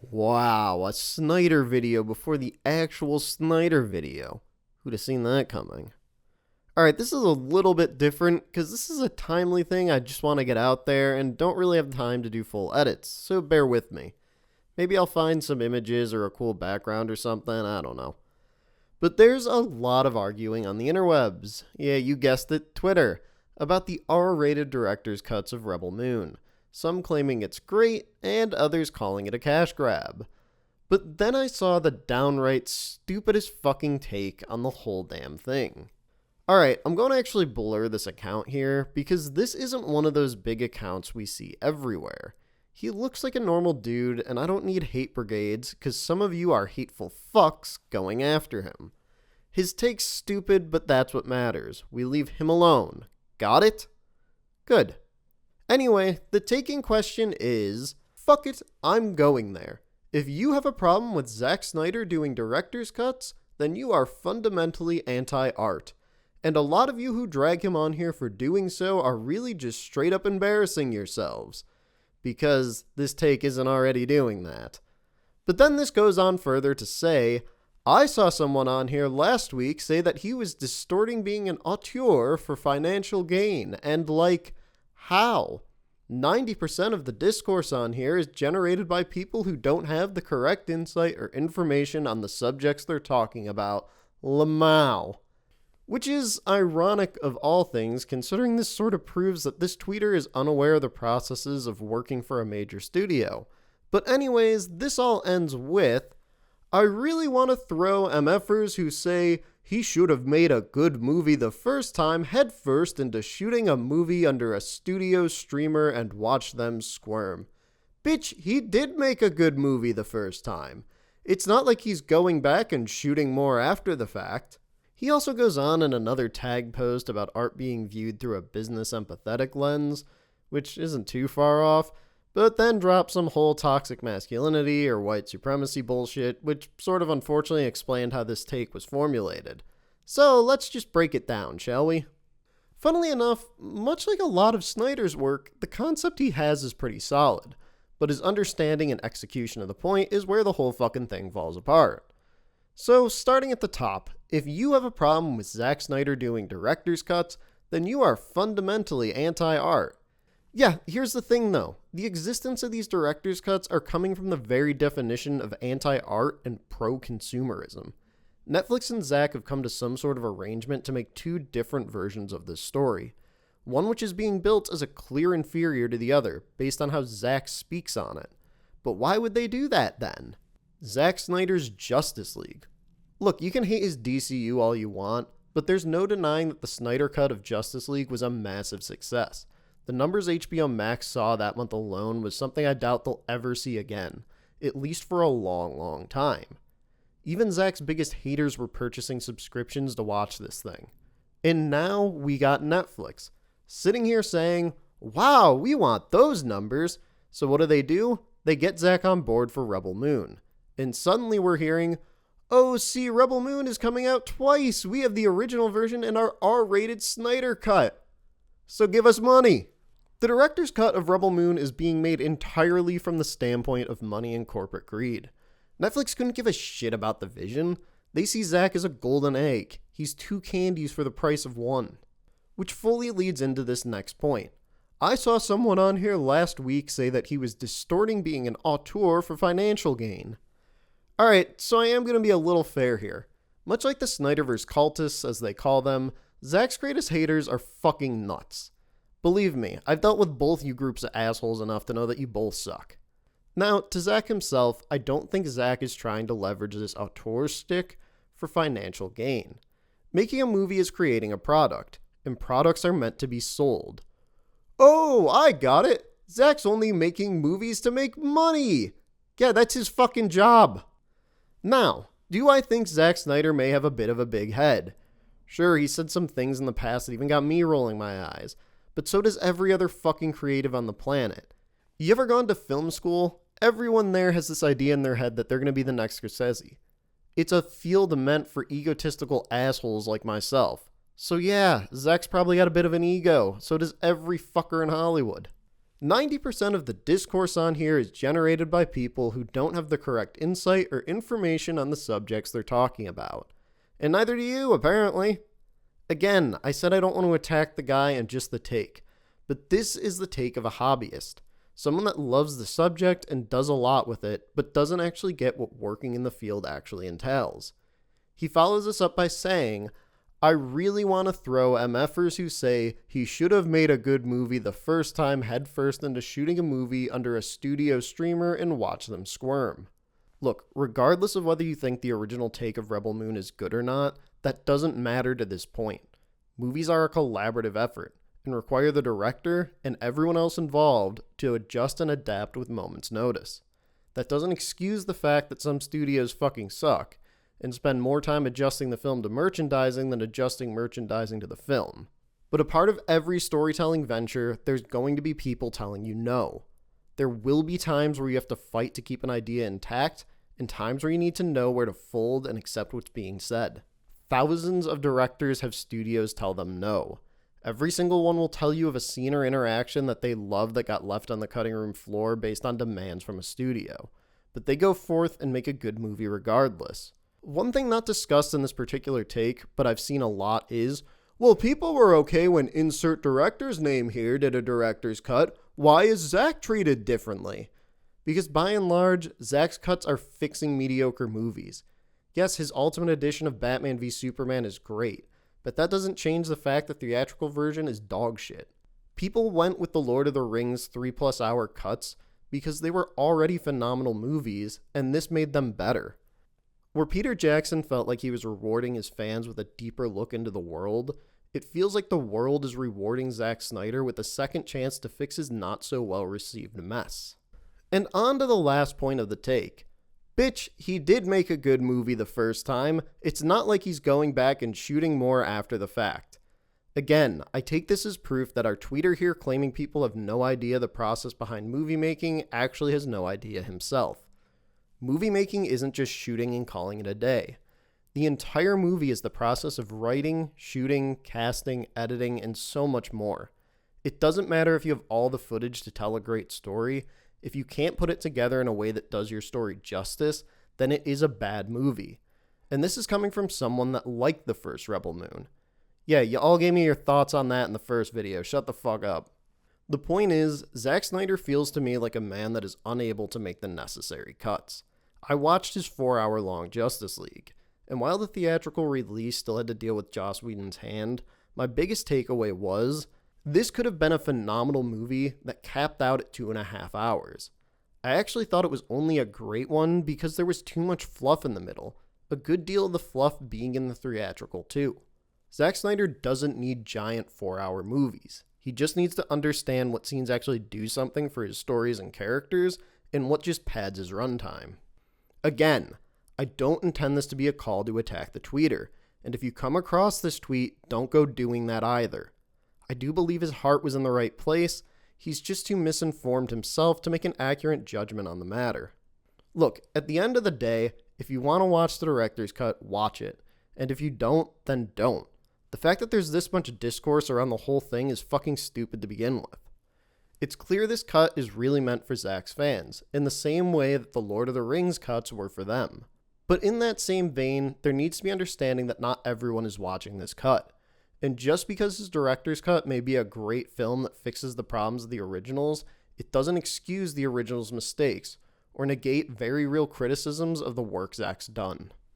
Wow, a Snyder video before the actual Snyder video. Who'd have seen that coming? Alright, this is a little bit different because this is a timely thing I just want to get out there and don't really have time to do full edits, so bear with me. Maybe I'll find some images or a cool background or something, I don't know. But there's a lot of arguing on the interwebs, yeah, you guessed it, Twitter, about the R-rated director's cuts of Rebel Moon. Some claiming it's great, and others calling it a cash grab. But then I saw the downright stupidest fucking take on the whole damn thing. Alright, I'm going to actually blur this account here, because this isn't one of those big accounts we see everywhere. He looks like a normal dude, and I don't need hate brigades, because some of you are hateful fucks going after him. His take's stupid, but that's what matters. We leave him alone. Got it? Good. Anyway, the take in question is, fuck it, I'm going there. If you have a problem with Zack Snyder doing director's cuts, then you are fundamentally anti-art. And a lot of you who drag him on here for doing so are really just straight up embarrassing yourselves. Because this take isn't already doing that. But then this goes on further to say, I saw someone on here last week say that he was distorting being an auteur for financial gain, and like, how? 90% of the discourse on here is generated by people who don't have the correct insight or information on the subjects they're talking about. Lamau. Which is ironic of all things, considering this sort of proves that this tweeter is unaware of the processes of working for a major studio. But anyways, this all ends with, I really want to throw MFers who say he should have made a good movie the first time headfirst into shooting a movie under a studio streamer and watch them squirm. Bitch, he did make a good movie the first time. It's not like he's going back and shooting more after the fact. He also goes on in another tag post about art being viewed through a business empathetic lens, which isn't too far off, but then drops some whole toxic masculinity or white supremacy bullshit, which sort of unfortunately explained how this take was formulated. So let's just break it down, shall we? Funnily enough, much like a lot of Snyder's work, the concept he has is pretty solid, but his understanding and execution of the point is where the whole fucking thing falls apart. So starting at the top, if you have a problem with Zack Snyder doing director's cuts, then you are fundamentally anti-art. Yeah, here's the thing though. The existence of these director's cuts are coming from the very definition of anti-art and pro-consumerism. Netflix and Zack have come to some sort of arrangement to make two different versions of this story. One which is being built as a clear inferior to the other, based on how Zack speaks on it. But why would they do that then? Zack Snyder's Justice League. Look, you can hate his DCU all you want, but there's no denying that the Snyder Cut of Justice League was a massive success. The numbers HBO Max saw that month alone was something I doubt they'll ever see again, at least for a long, long time. Even Zack's biggest haters were purchasing subscriptions to watch this thing. And now we got Netflix, sitting here saying, wow, we want those numbers. So what do? They get Zack on board for Rebel Moon. And suddenly we're hearing, oh, see, Rebel Moon is coming out twice. We have the original version and our R-rated Snyder Cut. So give us money. The director's cut of Rebel Moon is being made entirely from the standpoint of money and corporate greed. Netflix couldn't give a shit about the vision. They see Zack as a golden egg. He's two candies for the price of one. Which fully leads into this next point. I saw someone on here last week say that he was distorting being an auteur for financial gain. Alright, so I am going to be a little fair here. Much like the Snyderverse cultists, as they call them, Zack's greatest haters are fucking nuts. Believe me, I've dealt with both you groups of assholes enough to know that you both suck. Now, to Zack himself, I don't think Zack is trying to leverage this auteur stick for financial gain. Making a movie is creating a product, and products are meant to be sold. Oh, I got it! Zack's only making movies to make money! Yeah, that's his fucking job! Now, do I think Zack Snyder may have a bit of a big head? Sure, he said some things in the past that even got me rolling my eyes, but so does every other fucking creative on the planet. You ever gone to film school? Everyone there has this idea in their head that they're going to be the next Scorsese. It's a field meant for egotistical assholes like myself. So yeah, Zack's probably got a bit of an ego, so does every fucker in Hollywood. 90% of the discourse on here is generated by people who don't have the correct insight or information on the subjects they're talking about. And neither do you, apparently. Again, I said I don't want to attack the guy and just the take, but this is the take of a hobbyist. Someone that loves the subject and does a lot with it, but doesn't actually get what working in the field actually entails. He follows this up by saying, I really want to throw MFers who say he should have made a good movie the first time headfirst into shooting a movie under a studio streamer and watch them squirm. Look, regardless of whether you think the original take of Rebel Moon is good or not, that doesn't matter to this point. Movies are a collaborative effort and require the director and everyone else involved to adjust and adapt with moments' notice. That doesn't excuse the fact that some studios fucking suck and spend more time adjusting the film to merchandising than adjusting merchandising to the film. But a part of every storytelling venture, there's going to be people telling you no. There will be times where you have to fight to keep an idea intact, and times where you need to know where to fold and accept what's being said. Thousands of directors have studios tell them no. Every single one will tell you of a scene or interaction that they love that got left on the cutting room floor based on demands from a studio. But they go forth and make a good movie regardless. One thing not discussed in this particular take, but I've seen a lot is, well, people were okay when insert director's name here did a director's cut. Why is Zack treated differently? Because by and large, Zack's cuts are fixing mediocre movies. Yes, his Ultimate Edition of Batman v Superman is great, but that doesn't change the fact that the theatrical version is dog shit. People went with the Lord of the Rings 3+ hour cuts because they were already phenomenal movies, and this made them better. Where Peter Jackson felt like he was rewarding his fans with a deeper look into the world, it feels like the world is rewarding Zack Snyder with a second chance to fix his not-so-well-received mess. And on to the last point of the take. Bitch, he did make a good movie the first time. It's not like he's going back and shooting more after the fact. Again, I take this as proof that our tweeter here claiming people have no idea the process behind movie making actually has no idea himself. Movie making isn't just shooting and calling it a day. The entire movie is the process of writing, shooting, casting, editing, and so much more. It doesn't matter if you have all the footage to tell a great story. If you can't put it together in a way that does your story justice, then it is a bad movie. And this is coming from someone that liked the first Rebel Moon. Yeah, you all gave me your thoughts on that in the first video. Shut the fuck up. The point is, Zack Snyder feels to me like a man that is unable to make the necessary cuts. I watched his 4-hour-long Justice League, and while the theatrical release still had to deal with Joss Whedon's hand, my biggest takeaway was, this could have been a phenomenal movie that capped out at 2.5 hours. I actually thought it was only a great one because there was too much fluff in the middle, a good deal of the fluff being in the theatrical too. Zack Snyder doesn't need giant 4-hour movies. He just needs to understand what scenes actually do something for his stories and characters, and what just pads his runtime. Again, I don't intend this to be a call to attack the tweeter, and if you come across this tweet, don't go doing that either. I do believe his heart was in the right place, he's just too misinformed himself to make an accurate judgment on the matter. Look, at the end of the day, if you want to watch the director's cut, watch it, and if you don't, then don't. The fact that there's this much discourse around the whole thing is fucking stupid to begin with. It's clear this cut is really meant for Zack's fans, in the same way that the Lord of the Rings cuts were for them. But in that same vein, there needs to be understanding that not everyone is watching this cut. And just because his director's cut may be a great film that fixes the problems of the originals, it doesn't excuse the original's mistakes, or negate very real criticisms of the work Zack's done.